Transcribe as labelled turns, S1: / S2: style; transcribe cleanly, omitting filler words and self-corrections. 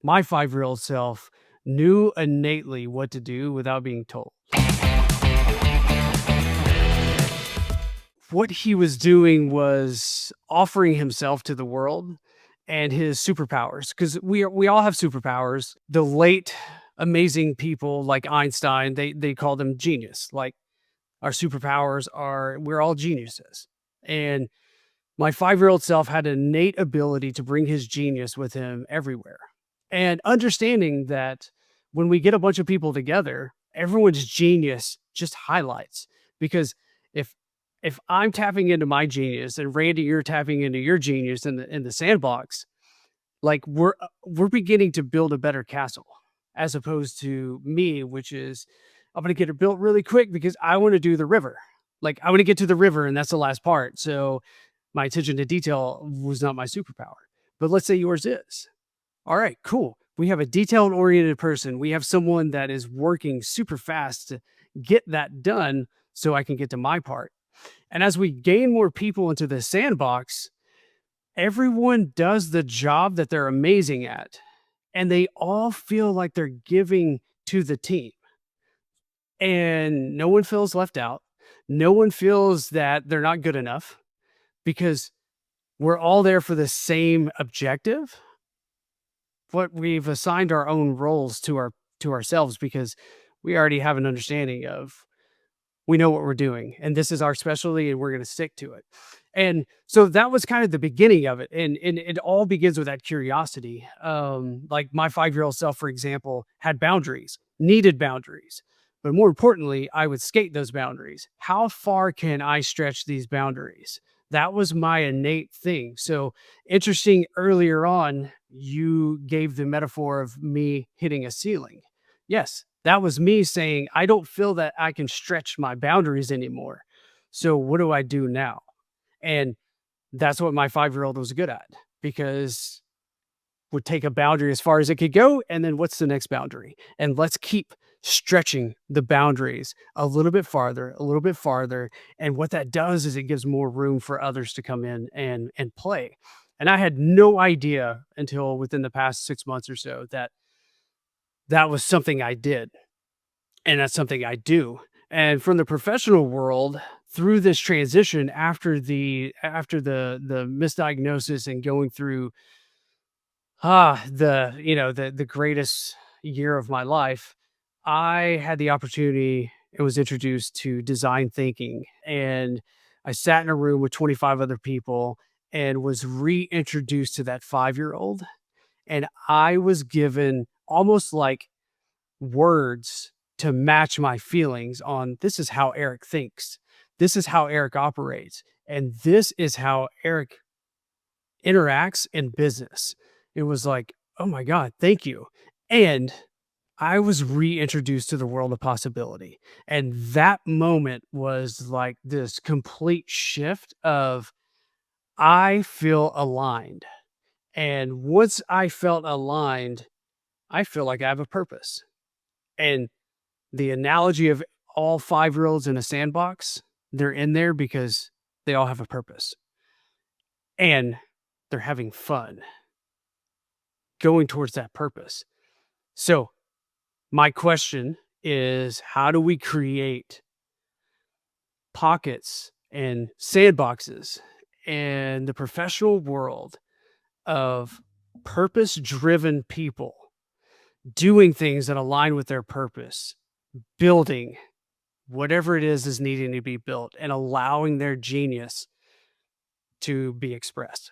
S1: my 5-year-old self knew innately what to do without being told. What he was doing was offering himself to the world and his superpowers, because we all have superpowers. The late amazing people like Einstein, they call them genius. Like, our superpowers are we're all geniuses. And my 5-year-old self had an innate ability to bring his genius with him everywhere. And understanding that when we get a bunch of people together, everyone's genius just highlights. Because if if I'm tapping into my genius and Randy, you're tapping into your genius in the sandbox, like we're beginning to build a better castle, as opposed to me, which is I'm gonna get it built really quick because I want to do the river. Like, I want to get to the river, and that's the last part. So my attention to detail was not my superpower. But let's say yours is. All right, cool. We have a detailed oriented person. We have someone that is working super fast to get that done so I can get to my part. And as we gain more people into the sandbox, everyone does the job that they're amazing at. And they all feel like they're giving to the team. And no one feels left out. No one feels that they're not good enough because we're all there for the same objective. But we've assigned our own roles to ourselves because we already have an understanding of we know what we're doing and this is our specialty and we're going to stick to it. And so that was kind of the beginning of it. And it all begins with that curiosity. Like, my 5-year-old self, for example, had boundaries, needed boundaries. But more importantly, I would skate those boundaries. How far can I stretch these boundaries? That was my innate thing. So interesting, earlier on, you gave the metaphor of me hitting a ceiling. Yes, that was me saying, I don't feel that I can stretch my boundaries anymore. So what do I do now? And that's what my 5-year-old was good at, because would take a boundary as far as it could go, and then what's the next boundary? And let's keep stretching the boundaries a little bit farther, a little bit farther. And what that does is it gives more room for others to come in and play. And I had no idea until within the past 6 months or so that that was something I did, and that's something I do. And from the professional world, through this transition after the misdiagnosis and going through the greatest year of my life, I had the opportunity and was introduced to design thinking. And I sat in a room with 25 other people and was reintroduced to that 5-year-old. And I was given almost like words to match my feelings on this is how Eric thinks. This is how Eric operates. And this is how Eric interacts in business. It was like, "Oh my god, thank you." And I was reintroduced to the world of possibility. And that moment was like this complete shift of I feel aligned. And once I felt aligned, I feel like I have a purpose. And the analogy of all 5-year-olds in a sandbox, they're in there because they all have a purpose and they're having fun going towards that purpose. So, my question is, how do we create pockets and sandboxes in the professional world of purpose driven people doing things that align with their purpose, building whatever it is needing to be built, and allowing their genius to be expressed?